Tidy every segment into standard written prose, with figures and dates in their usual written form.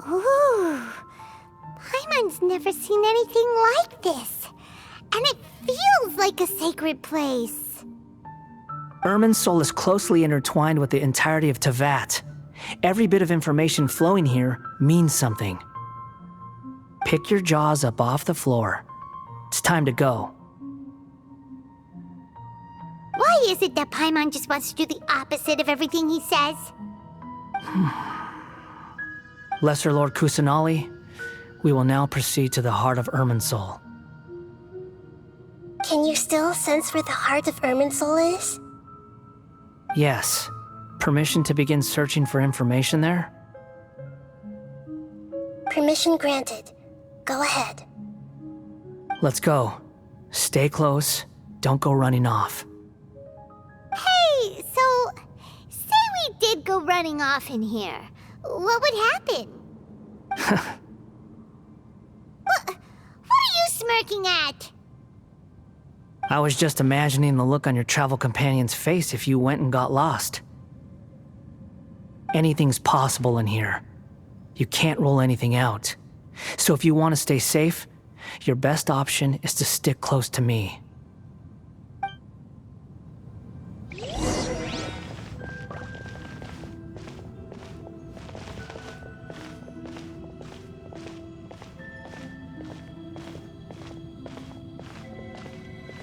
Ooh, Paimon's never seen anything like this. And it feels like a sacred place. Irminsul is closely intertwined with the entirety of Teyvat. Every bit of information flowing here means something. Pick your jaws up off the floor. It's time to go. Why is it that Paimon just wants to do the opposite of everything he says? Lesser Lord Kusanali, we will now proceed to the heart of Irminsul. Can you still sense where the heart of Irminsul is? Yes. Permission to begin searching for information there? Permission granted. Go ahead. Let's go. Stay close. Don't go running off. Hey, so, say we did go running off in here. What would happen? What are you smirking at? I was just imagining the look on your travel companion's face if you went and got lost. Anything's possible in here. You can't rule anything out. So if you want to stay safe, your best option is to stick close to me.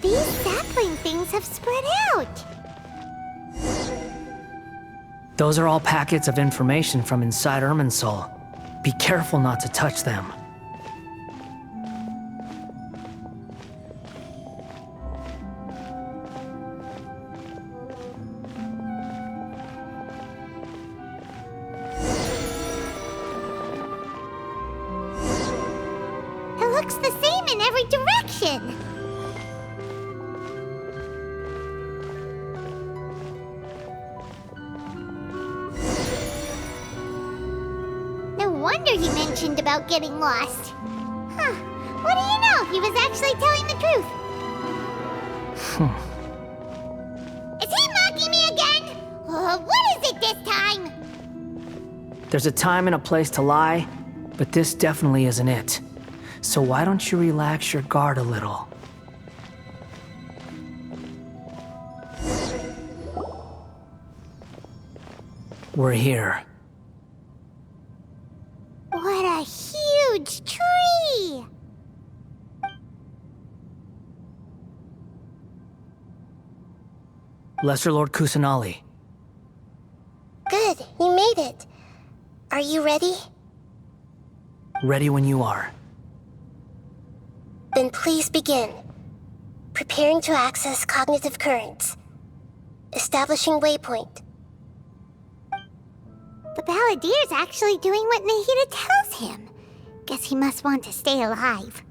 These sapling things have spread out. Those are all packets of information from inside Irminsul. Be careful not to touch them. It looks the same in every direction. No wonder he mentioned about getting lost. Huh. What do you know? He was actually telling the truth. Is he mocking me again? What is it this time? There's a time and a place to lie, but this definitely isn't it. So why don't you relax your guard a little? We're here. What a huge tree! Lesser Lord Kusanali. Good, you made it. Are you ready? Ready when you are. Then please begin. Preparing to access cognitive currents. Establishing waypoint. The Balladier's actually doing what Nahida tells him. Guess he must want to stay alive.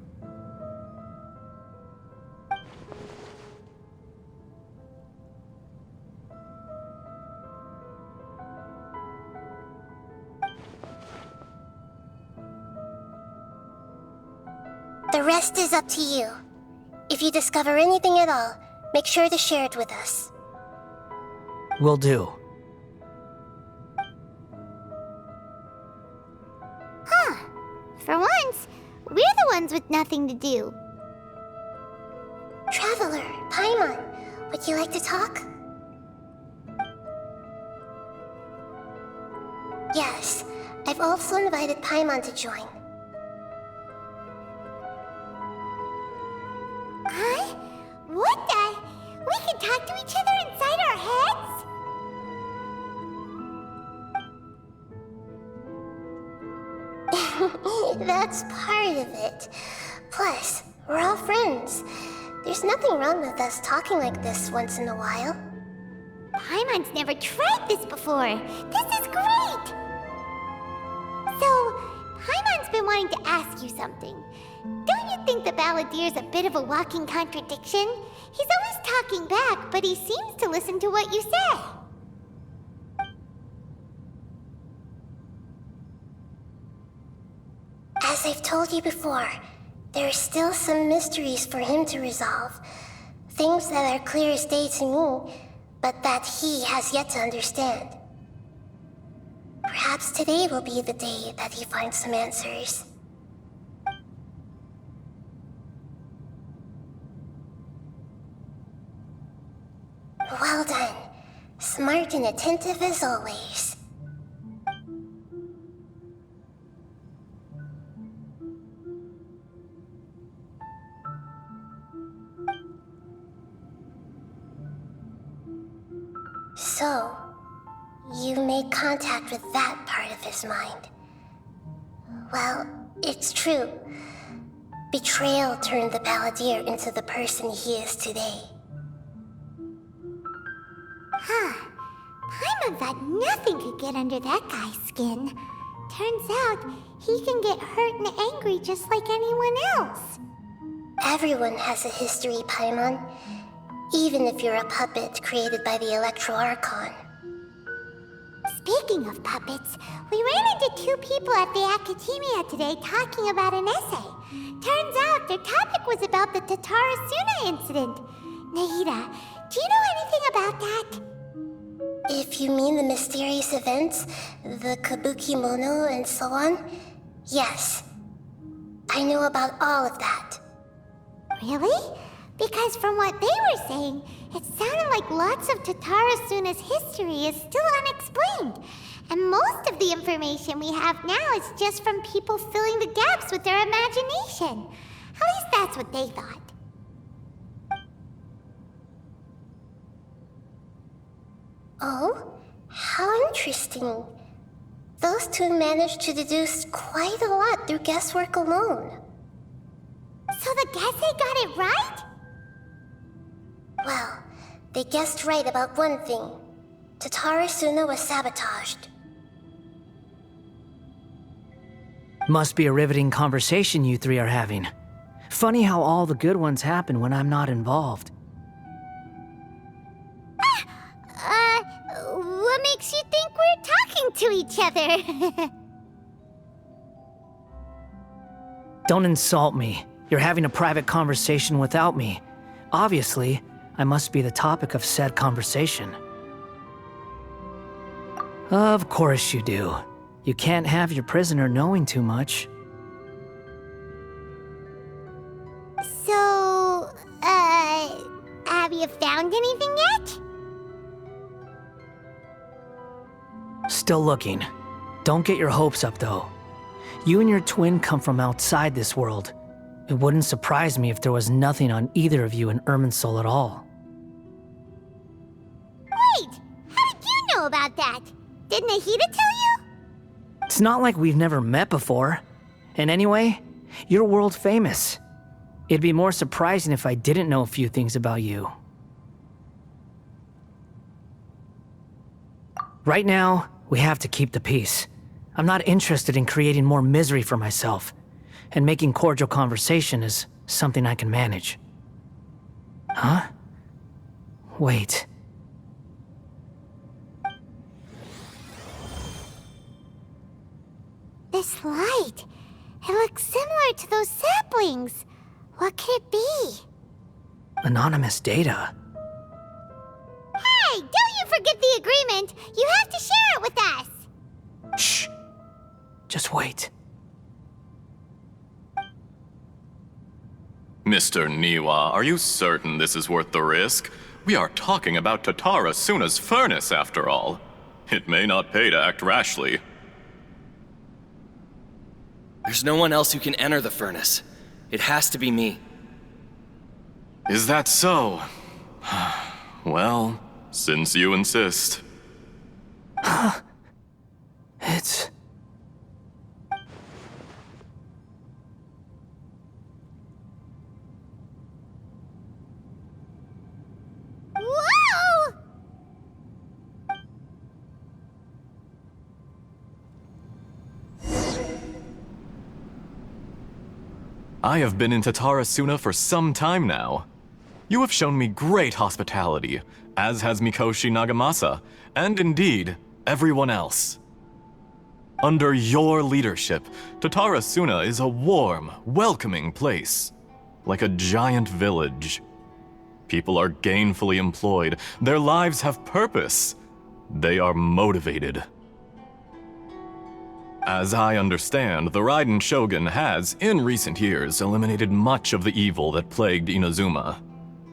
The rest is up to you. If you discover anything at all, make sure to share it with us. Will do. Huh. For once, we're the ones with nothing to do. Traveler, Paimon, would you like to talk? Yes, I've also invited Paimon to join. Huh? What the? We can talk to each other inside our heads? That's part of it. Plus, we're all friends. There's nothing wrong with us talking like this once in a while. Paimon's never tried this before. This is great! So, Paimon's been wanting to ask you something. Don't you think the Balladier's a bit of a walking contradiction? He's always talking back, but he seems to listen to what you say. As I've told you before, there are still some mysteries for him to resolve. Things that are clear as day to me, but that he has yet to understand. Perhaps today will be the day that he finds some answers. Well done. Smart and attentive as always. So, you made contact with that part of his mind. Well, it's true. Betrayal turned the Balladeer into the person he is today. Huh. Paimon thought nothing could get under that guy's skin. Turns out, he can get hurt and angry just like anyone else. Everyone has a history, Paimon. Even if you're a puppet created by the Electro Archon. Speaking of puppets, we ran into two people at the Academia today talking about an essay. Turns out their topic was about the Tatarasuna incident. Nahida, do you know anything about that? If you mean the mysterious events, the kabuki mono and so on, yes. I know about all of that. Really? Because from what they were saying, it sounded like lots of Tatarasuna's history is still unexplained. And most of the information we have now is just from people filling the gaps with their imagination. At least that's what they thought. Oh? How interesting. Those two managed to deduce quite a lot through guesswork alone. So the Gesse got it right? Well, they guessed right about one thing. Tatarasuna was sabotaged. Must be a riveting conversation you three are having. Funny how all the good ones happen when I'm not involved. What makes you think we're talking to each other? Don't insult me. You're having a private conversation without me. Obviously, I must be the topic of said conversation. Of course you do. You can't have your prisoner knowing too much. So, have you found anything yet? Still looking. Don't get your hopes up, though. You and your twin come from outside this world. It wouldn't surprise me if there was nothing on either of you in Irminsul at all. Wait! How did you know about that? Did Nahida tell you? It's not like we've never met before. And anyway, you're world famous. It'd be more surprising if I didn't know a few things about you. Right now, we have to keep the peace. I'm not interested in creating more misery for myself, and making cordial conversation is something I can manage. Huh? Wait. This light. It looks similar to those saplings. What could it be? Anonymous data. Hey, don't you forget the agreement! You have to share it with us! Shh. Just wait. Mr. Niwa, are you certain this is worth the risk? We are talking about Tatarasuna's furnace, after all. It may not pay to act rashly. There's no one else who can enter the furnace. It has to be me. Is that so? Well, since you insist. It's... Whoa! I have been in Tatarasuna for some time now. You have shown me great hospitality, as has Mikoshi Nagamasa, and indeed, everyone else. Under your leadership, Tatarasuna is a warm, welcoming place, like a giant village. People are gainfully employed, their lives have purpose, they are motivated. As I understand, the Raiden Shogun has, in recent years, eliminated much of the evil that plagued Inazuma.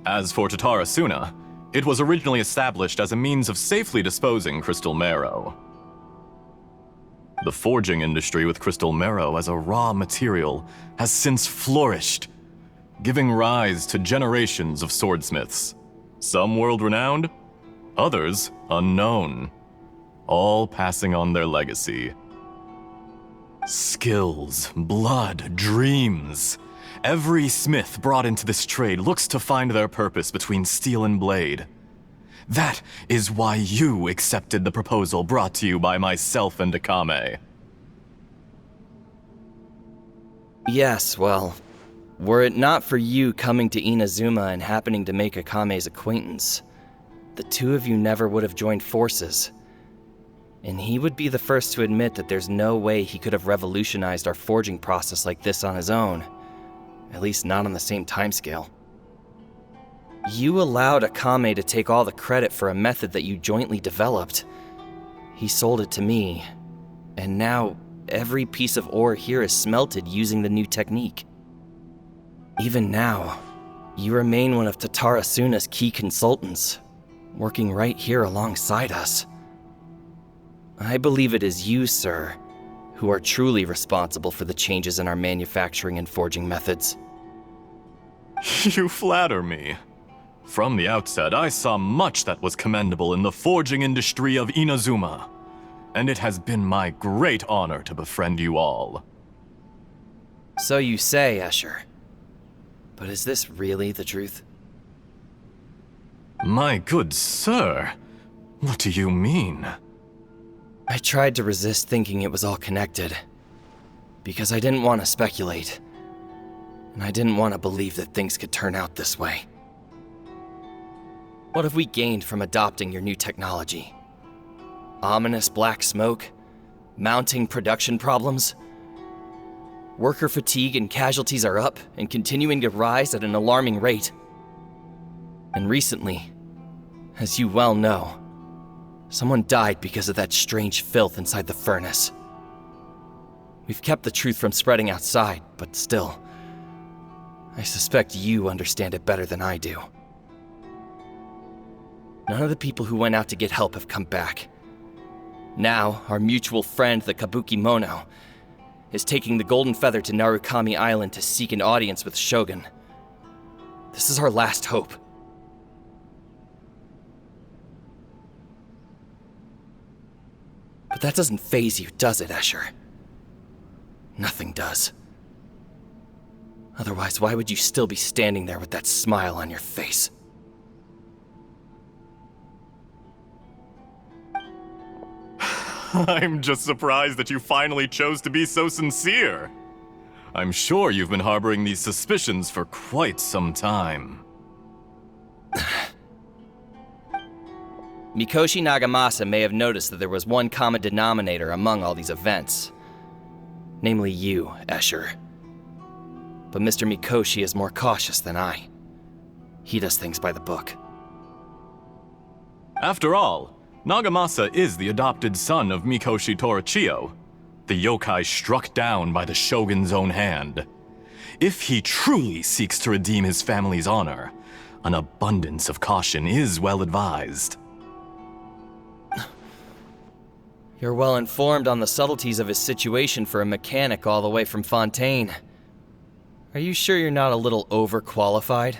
As for Tatara Suna, it was originally established as a means of safely disposing crystal marrow. The forging industry with crystal marrow as a raw material has since flourished, giving rise to generations of swordsmiths. Some world-renowned, others unknown, all passing on their legacy. Skills, blood, dreams. Every smith brought into this trade looks to find their purpose between steel and blade. That is why you accepted the proposal brought to you by myself and Akame. Yes, well, were it not for you coming to Inazuma and happening to make Akame's acquaintance, the two of you never would have joined forces. And he would be the first to admit that there's no way he could have revolutionized our forging process like this on his own. At least not on the same timescale. You allowed Akame to take all the credit for a method that you jointly developed. He sold it to me, and now every piece of ore here is smelted using the new technique. Even now, you remain one of Tatara Suna's key consultants, working right here alongside us. I believe it is you, sir, who are truly responsible for the changes in our manufacturing and forging methods. You flatter me. From the outset, I saw much that was commendable in the forging industry of Inazuma, and it has been my great honor to befriend you all. So you say, Escher. But is this really the truth? My good sir, what do you mean? I tried to resist thinking it was all connected, because I didn't want to speculate, and I didn't want to believe that things could turn out this way. What have we gained from adopting your new technology? Ominous black smoke? Mounting production problems? Worker fatigue and casualties are up and continuing to rise at an alarming rate. And recently, as you well know, someone died because of that strange filth inside the furnace. We've kept the truth from spreading outside, but still, I suspect you understand it better than I do. None of the people who went out to get help have come back. Now, our mutual friend, the Kabuki Mono, is taking the Golden Feather to Narukami Island to seek an audience with Shogun. This is our last hope. But that doesn't faze you, does it, Escher? Nothing does. Otherwise, why would you still be standing there with that smile on your face? I'm just surprised that you finally chose to be so sincere. I'm sure you've been harboring these suspicions for quite some time. Mikoshi Nagamasa may have noticed that there was one common denominator among all these events. Namely you, Escher. But Mr. Mikoshi is more cautious than I. He does things by the book. After all, Nagamasa is the adopted son of Mikoshi Torachiyo, the yokai struck down by the Shogun's own hand. If he truly seeks to redeem his family's honor, an abundance of caution is well advised. You're well informed on the subtleties of his situation for a mechanic all the way from Fontaine. Are you sure you're not a little overqualified?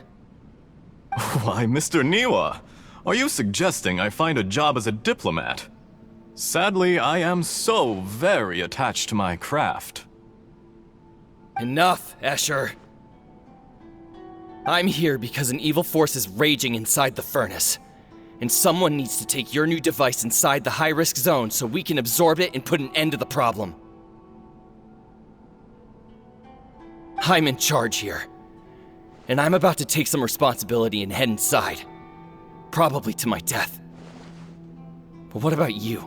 Why, Mr. Niwa, are you suggesting I find a job as a diplomat? Sadly, I am so very attached to my craft. Enough, Escher. I'm here because an evil force is raging inside the furnace. And someone needs to take your new device inside the high-risk zone so we can absorb it and put an end to the problem. I'm in charge here. And I'm about to take some responsibility and head inside. Probably to my death. But what about you?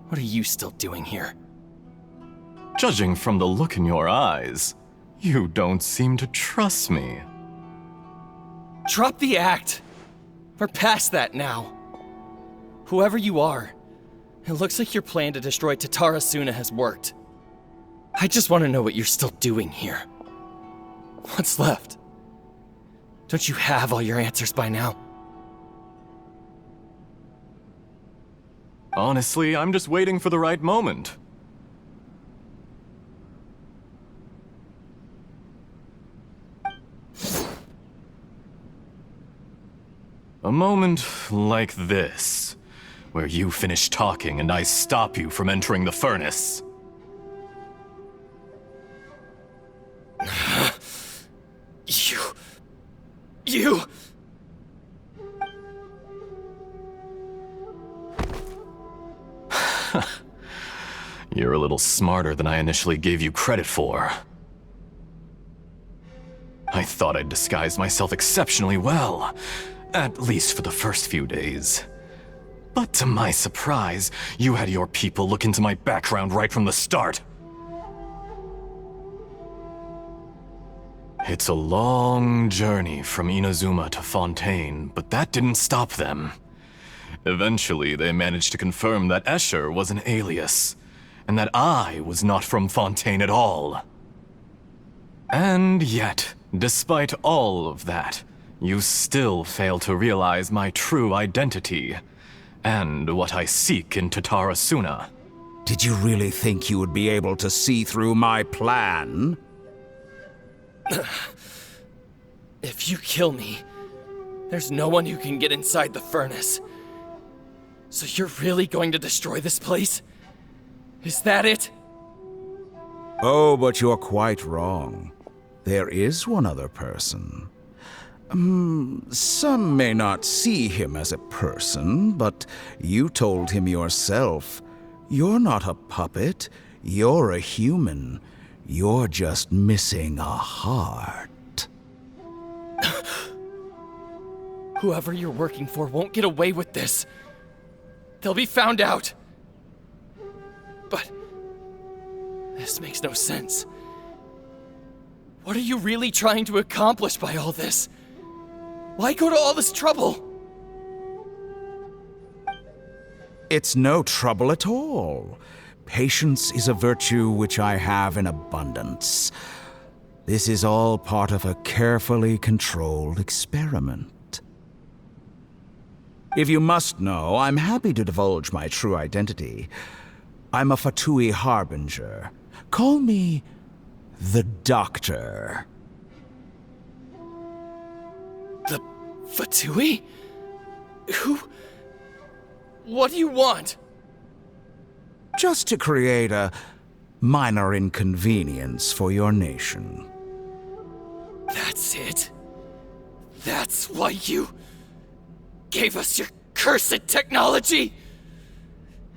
What are you still doing here? Judging from the look in your eyes, you don't seem to trust me. Drop the act! We're past that now. Whoever you are, It looks like your plan to destroy Tatara Suna has worked. I just want to know what you're still doing here. What's left? Don't you have all your answers by now? Honestly, I'm just waiting for the right moment. A moment like this, where you finish talking and I stop you from entering the furnace. You... You're a little smarter than I initially gave you credit for. I thought I'd disguised myself exceptionally well, at least for the first few days. But to my surprise, you had your people look into my background right from the start. It's a long journey from Inazuma to Fontaine, but that didn't stop them. Eventually, they managed to confirm that Escher was an alias, and that I was not from Fontaine at all. And yet, despite all of that, you still fail to realize my true identity, and what I seek in Tatara Suna. Did you really think you would be able to see through my plan? If you kill me, there's no one who can get inside the furnace. So you're really going to destroy this place? Is that it? Oh, but you're quite wrong. There is one other person. Some may not see him as a person, but you told him yourself. You're not a puppet. You're a human. You're just missing a heart. Whoever you're working for won't get away with this. They'll be found out. But this makes no sense. What are you really trying to accomplish by all this? Why go to all this trouble? It's no trouble at all. Patience is a virtue which I have in abundance. This is all part of a carefully controlled experiment. If you must know, I'm happy to divulge my true identity. I'm a Fatui Harbinger. Call me the Doctor. The Fatui? Who? What do you want? Just to create a minor inconvenience for your nation. That's it? That's why you gave us your cursed technology?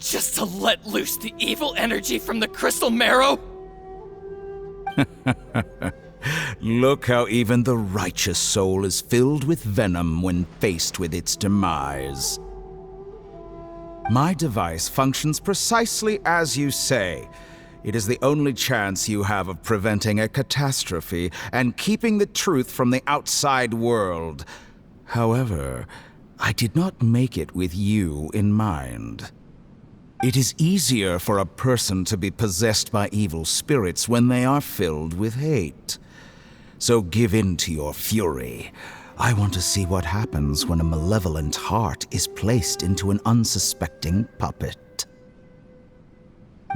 Just to let loose the evil energy from the crystal marrow? Look how even the righteous soul is filled with venom when faced with its demise. My device functions precisely as you say. It is the only chance you have of preventing a catastrophe and keeping the truth from the outside world. However, I did not make it with you in mind. It is easier for a person to be possessed by evil spirits when they are filled with hate. So give in to your fury. I want to see what happens when a malevolent heart is placed into an unsuspecting puppet.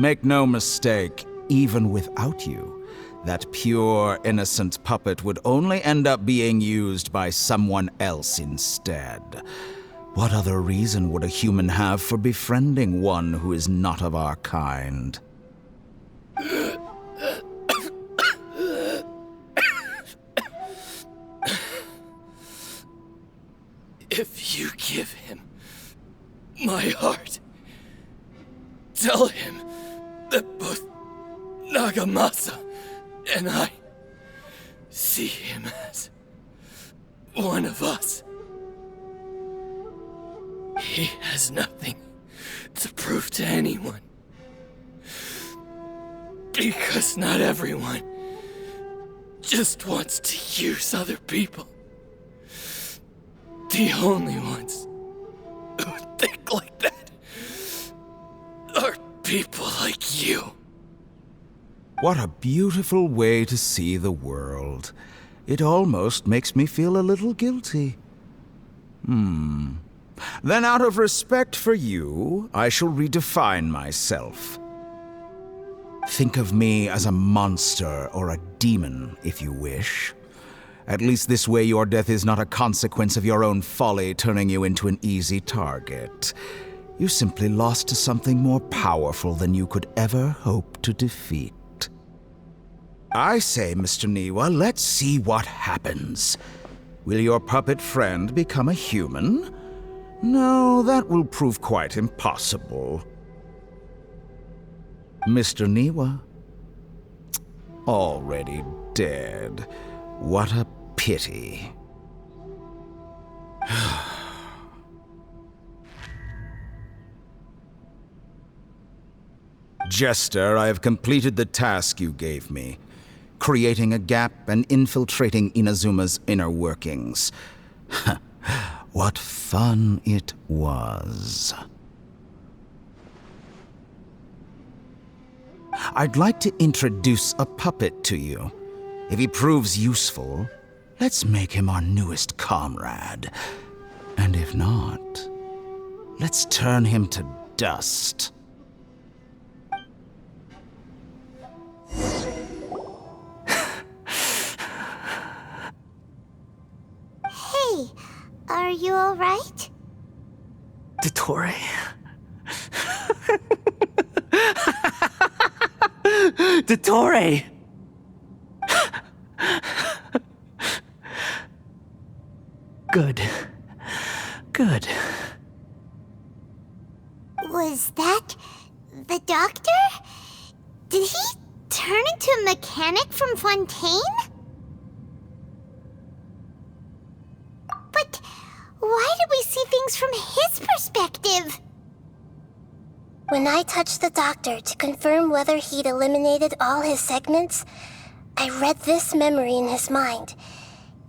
Make no mistake, even without you, that pure, innocent puppet would only end up being used by someone else instead. What other reason would a human have for befriending one who is not of our kind? If you give him my heart, tell him that both Nagamasa and I see him as one of us. He has nothing to prove to anyone. Because not everyone just wants to use other people. The only ones who think like that people like you. What a beautiful way to see the world. It almost makes me feel a little guilty. Then out of respect for you, I shall redefine myself. Think of me as a monster or a demon, if you wish. At least this way your death is not a consequence of your own folly turning you into an easy target. You simply lost to something more powerful than you could ever hope to defeat. I say, Mr. Niwa, let's see what happens. Will your puppet friend become a human? No, that will prove quite impossible. Mr. Niwa? Already dead. What a pity. Jester, I have completed the task you gave me. Creating a gap and infiltrating Inazuma's inner workings. What fun it was. I'd like to introduce a puppet to you. If he proves useful, let's make him our newest comrade. And if not, let's turn him to dust. Hey, are you alright? Dottore. Dottore! Good. Good. Was that the doctor? Did he turn into a mechanic from Fontaine? But why did we see things from his perspective? When I touched the doctor to confirm whether he'd eliminated all his segments, I read this memory in his mind.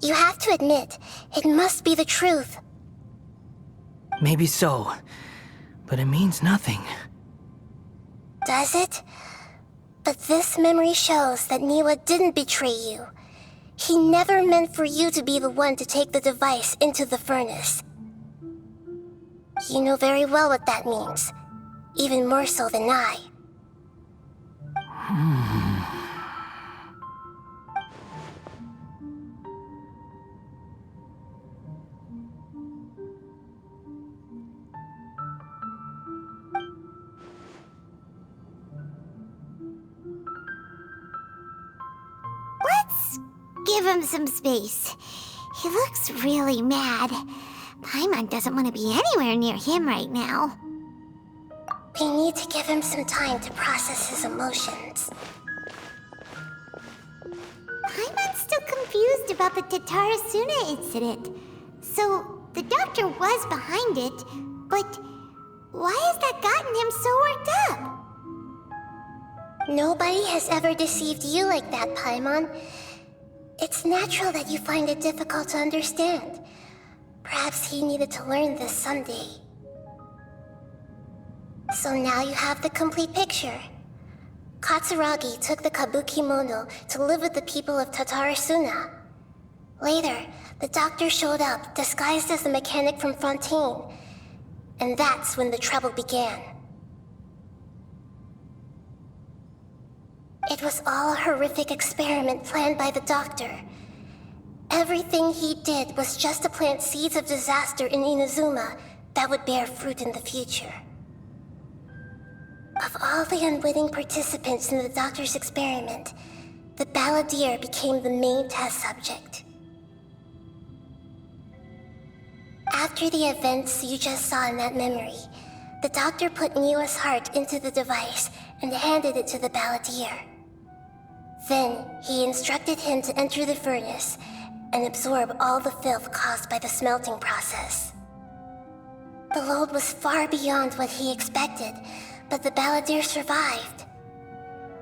You have to admit, it must be the truth. Maybe so, but it means nothing. Does it? But this memory shows that Niwa didn't betray you. He never meant for you to be the one to take the device into the furnace. You know very well what that means. Even more so than I. Let's give him some space. He looks really mad. Paimon doesn't want to be anywhere near him right now. We need to give him some time to process his emotions. Paimon's still confused about the Tatarasuna incident. So, the doctor was behind it, but why has that gotten him so worked up? Nobody has ever deceived you like that, Paimon. It's natural that you find it difficult to understand. Perhaps he needed to learn this someday. So now you have the complete picture. Katsuragi took the Kabukimono to live with the people of Tatarasuna. Later, the doctor showed up, disguised as the mechanic from Fontaine. And that's when the trouble began. It was all a horrific experiment planned by the doctor. Everything he did was just to plant seeds of disaster in Inazuma that would bear fruit in the future. Of all the unwitting participants in the doctor's experiment, the balladeer became the main test subject. After the events you just saw in that memory, the doctor put Niwa's heart into the device and handed it to the balladeer. Then, he instructed him to enter the furnace and absorb all the filth caused by the smelting process. The load was far beyond what he expected, but the balladeer survived.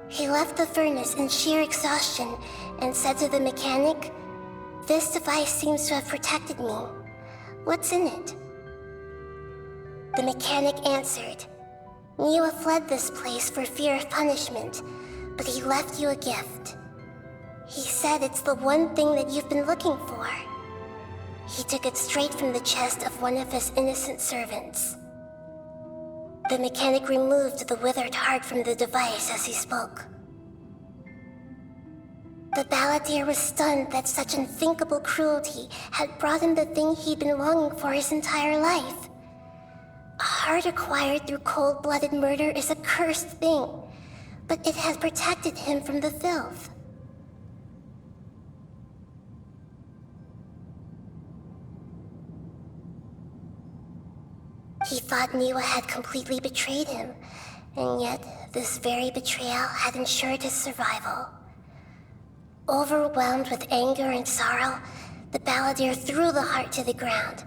He left the furnace in sheer exhaustion and said to the mechanic, "This device seems to have protected me. What's in it?" The mechanic answered, Niwa fled this place for fear of punishment, but he left you a gift. He said it's the one thing that you've been looking for. He took it straight from the chest of one of his innocent servants. The mechanic removed the withered heart from the device as he spoke. The balladeer was stunned that such unthinkable cruelty had brought him the thing he'd been longing for his entire life. A heart acquired through cold-blooded murder is a cursed thing, but it has protected him from the filth. He thought Niwa had completely betrayed him, and yet this very betrayal had ensured his survival. Overwhelmed with anger and sorrow, the balladeer threw the heart to the ground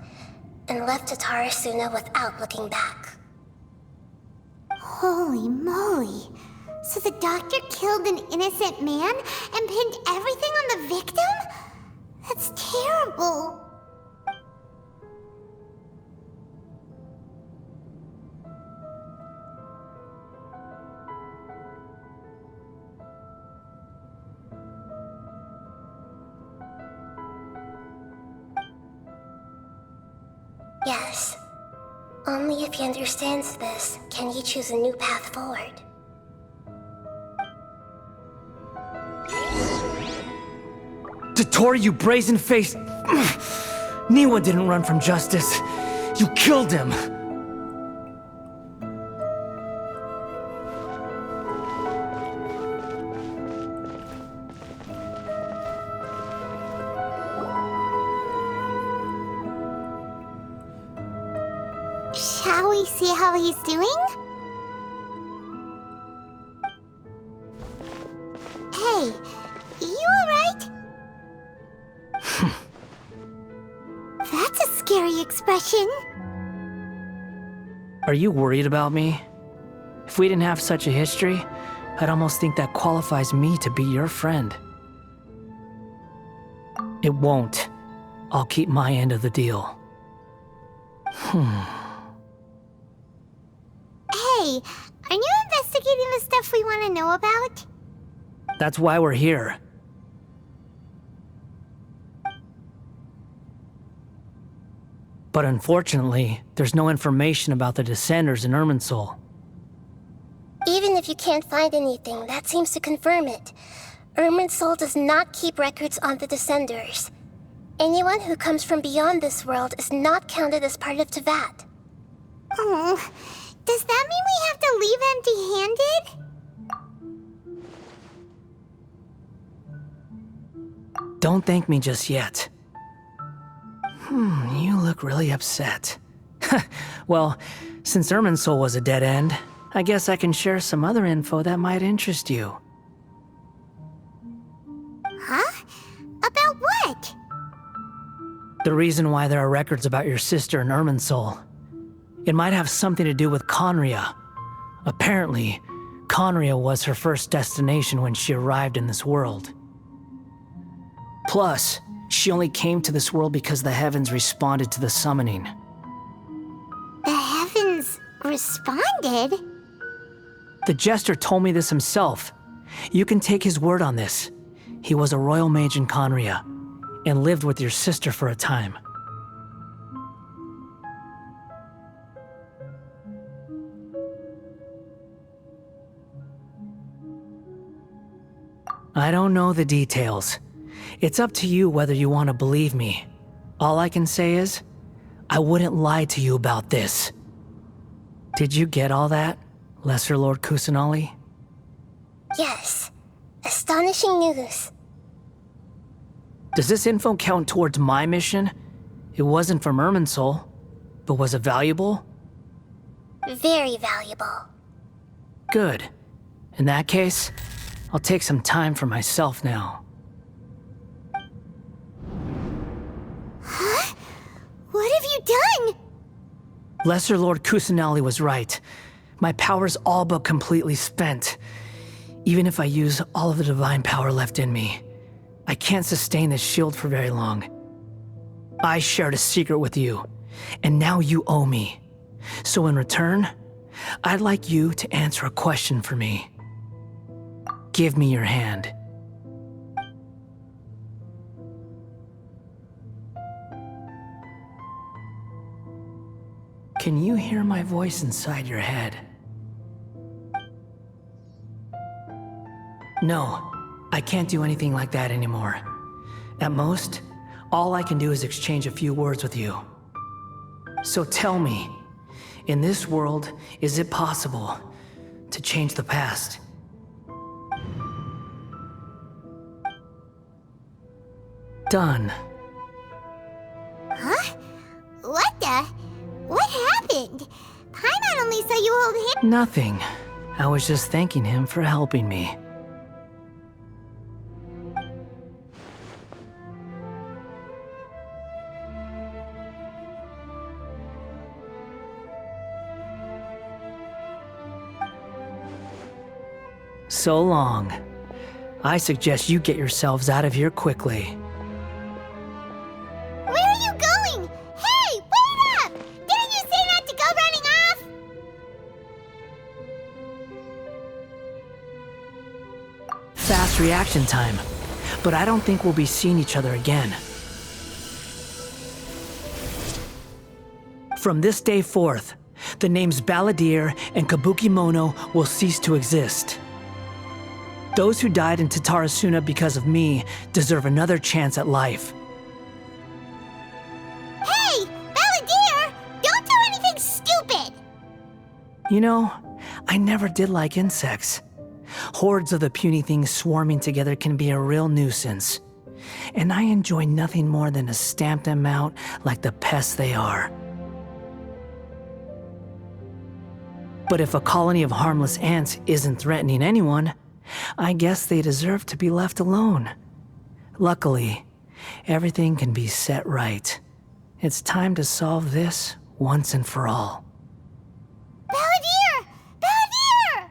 and left Tatarasuna without looking back. Holy moly. So the doctor killed an innocent man and pinned everything on the victim? That's terrible. Yes. Only if he understands this can he choose a new path forward. Dottore, you brazen-faced... Niwa didn't run from justice. You killed him. Shall we see how he's doing? Hey, you alright? That's a scary expression. Are you worried about me? If we didn't have such a history, I'd almost think that qualifies me to be your friend. It won't. I'll keep my end of the deal. Hey, are you investigating the stuff we want to know about? That's why we're here. But unfortunately, there's no information about the Descenders in Irminsul. Even if you can't find anything, that seems to confirm it. Irminsul does not keep records on the Descenders. Anyone who comes from beyond this world is not counted as part of Tevat. Oh, does that mean we have to leave empty-handed? Don't thank me just yet. You look really upset. Well, since Irminsul was a dead end, I guess I can share some other info that might interest you. Huh? About what? The reason why there are records about your sister in Irminsul. It might have something to do with Conria. Apparently, Conria was her first destination when she arrived in this world. Plus, she only came to this world because the heavens responded to the summoning. The heavens responded? The Jester told me this himself. You can take his word on this. He was a royal mage in Conria, and lived with your sister for a time. I don't know the details. It's up to you whether you want to believe me. All I can say is, I wouldn't lie to you about this. Did you get all that, Lesser Lord Kusanali? Yes. Astonishing news. Does this info count towards my mission? It wasn't from Irminsul, but was it valuable? Very valuable. Good. In that case, I'll take some time for myself now. Huh? What have you done? Lesser Lord Kusanali was right. My power's all but completely spent. Even if I use all of the divine power left in me, I can't sustain this shield for very long. I shared a secret with you, and now you owe me. So in return, I'd like you to answer a question for me. Give me your hand. Can you hear my voice inside your head? No, I can't do anything like that anymore. At most, all I can do is exchange a few words with you. So tell me, in this world, is it possible to change the past? Done. Huh? What the? What happened? Paimon only saw you hold him. Nothing. I was just thanking him for helping me. So long. I suggest you get yourselves out of here quickly. Where are you going? Hey, wait up! Didn't you say not to go running off? Fast reaction time. But I don't think we'll be seeing each other again. From this day forth, the names Balladeer and Kabukimono will cease to exist. Those who died in Tatarasuna because of me deserve another chance at life. Hey, Balladeer! Don't do anything stupid! You know, I never did like insects. Hordes of the puny things swarming together can be a real nuisance. And I enjoy nothing more than to stamp them out like the pests they are. But if a colony of harmless ants isn't threatening anyone, I guess they deserve to be left alone. Luckily, everything can be set right. It's time to solve this once and for all. Balladeer! Balladeer!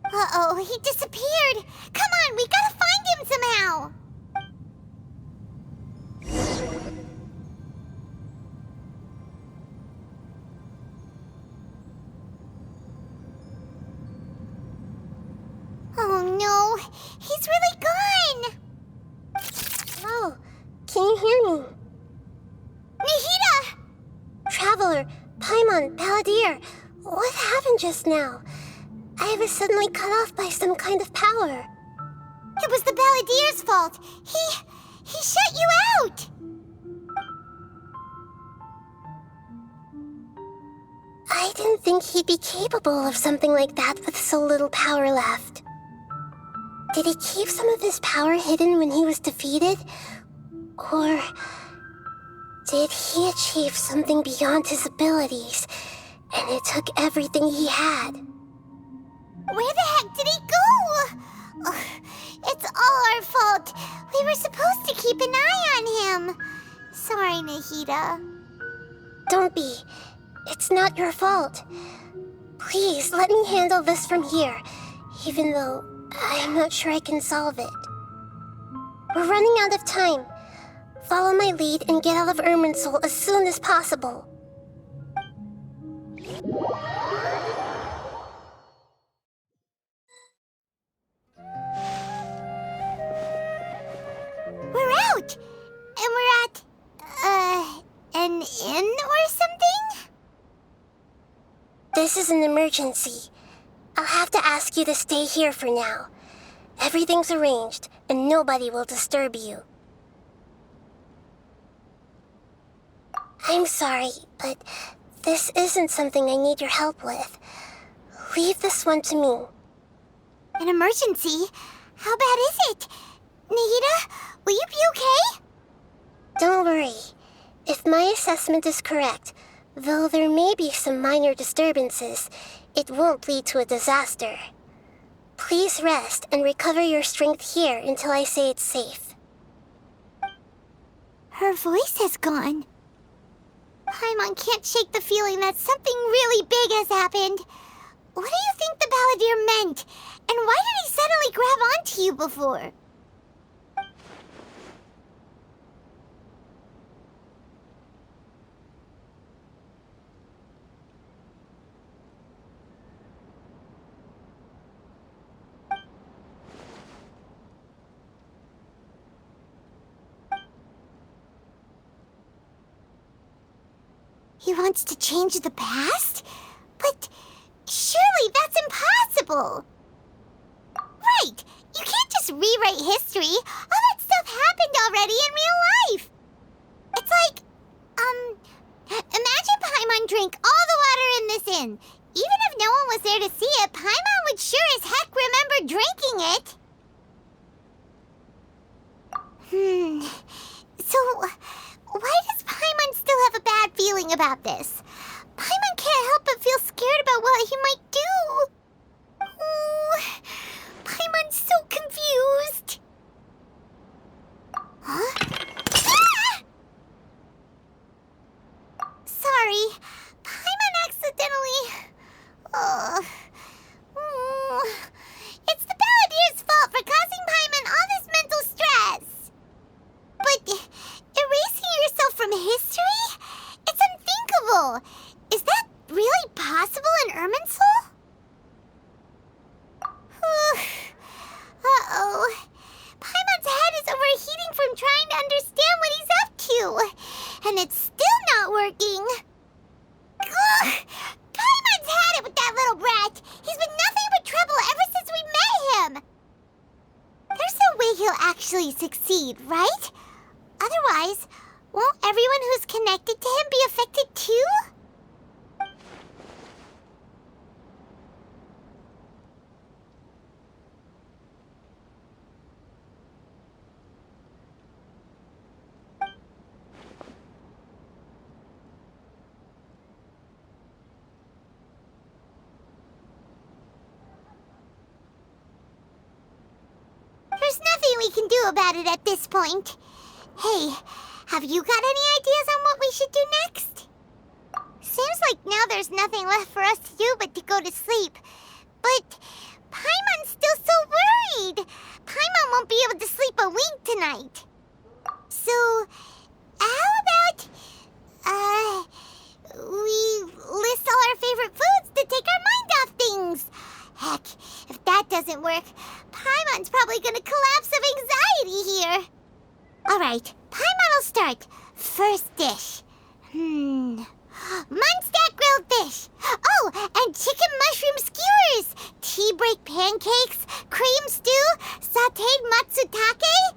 Uh-oh, he disappeared. Come on, we gotta find him somehow. Oh no, he's really gone! Oh, can you hear me? Nahida! Traveler, Paimon, Balladeer, what happened just now? I was suddenly cut off by some kind of power. It was the Balladeer's fault. He shut you out! I didn't think he'd be capable of something like that with so little power left. Did he keep some of his power hidden when he was defeated? Or did he achieve something beyond his abilities, and it took everything he had? Where the heck did he go? Ugh, it's all our fault. We were supposed to keep an eye on him. Sorry, Nahida. Don't be. It's not your fault. Please, let me handle this from here, even though I'm not sure I can solve it. We're running out of time. Follow my lead and get out of Irminsul as soon as possible. We're out! And we're at, an inn or something? This is an emergency. I'll have to ask you to stay here for now. Everything's arranged, and nobody will disturb you. I'm sorry, but this isn't something I need your help with. Leave this one to me. An emergency? How bad is it? Nahida, will you be okay? Don't worry. If my assessment is correct, though there may be some minor disturbances, it won't lead to a disaster. Please rest and recover your strength here until I say it's safe. Her voice has gone. Paimon can't shake the feeling that something really big has happened. What do you think the Balladeer meant? And why did he suddenly grab onto you before? He wants to change the past? But surely that's impossible! Right! You can't just rewrite history! All that stuff happened already in real life! It's like, imagine Paimon drank all the water in this inn. Even if no one was there to see it, Paimon would sure as heck remember drinking it! So, why does Paimon still have a bad feeling about this? Paimon can't help but feel scared about what he might do. Oh, Paimon's so confused. Huh? Ah! Sorry, Paimon accidentally... It's the Balladier's fault for causing Paimon all this mental stress. But erasing yourself from history? It's unthinkable. Is that really possible in Irminsul? Uh-oh. Paimon's head is overheating from trying to understand what he's up to. And it's still not working. Ugh! Paimon's had it with that little brat. He's been nothing but trouble ever since we met him. There's no way he'll actually succeed, right? Otherwise, won't everyone who's connected to him be affected too? There's nothing we can do about it at this point. Hey, have you got any ideas on what we should do next? Seems like now there's nothing left for us to do but to go to sleep. But Paimon's still so worried. Paimon won't be able to sleep a wink tonight. So, how about, we list all our favorite foods to take our mind off things? Heck, if that doesn't work, Paimon's probably gonna collapse of anxiety here. Alright, Paimon will start. First dish. Munstack grilled fish. Oh, and chicken mushroom skewers. Tea break pancakes. Cream stew. Sauteed matsutake.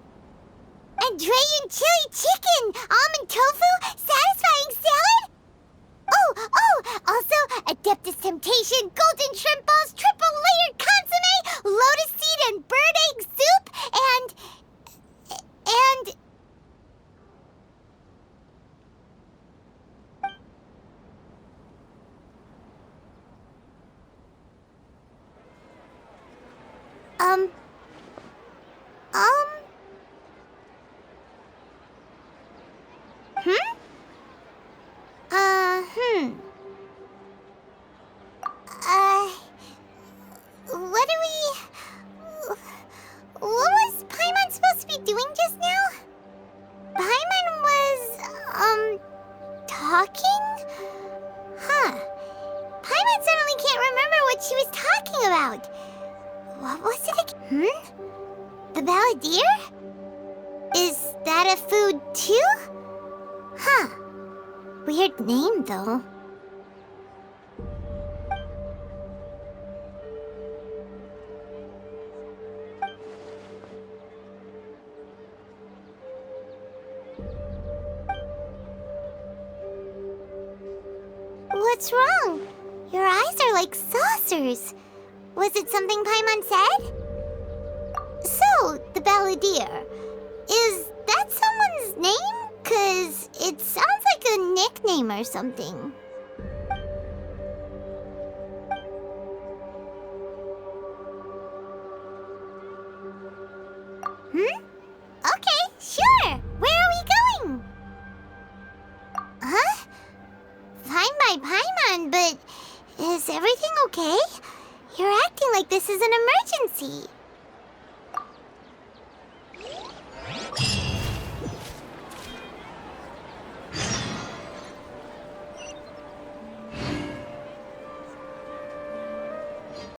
And Drayan chili chicken. Almond tofu. Satisfying salad. Oh, also Adeptus Temptation. Golden shrimp balls. Triple layered consomme. Lotus seed and bird egg soup. And... What was Paimon supposed to be doing just now? Paimon was, talking? Huh. Paimon suddenly can't remember what she was talking about. What was it again? The Balladeer? Is that a food too? Huh. Weird name, though. What's wrong? Your eyes are like saucers. Was it something Paimon said? So, the Balladeer. Is that someone's name? 'Cause it sounds like a nickname or something. Okay, sure. Where are we going? Huh? Fine by Paimon, but is everything okay? You're acting like this is an emergency.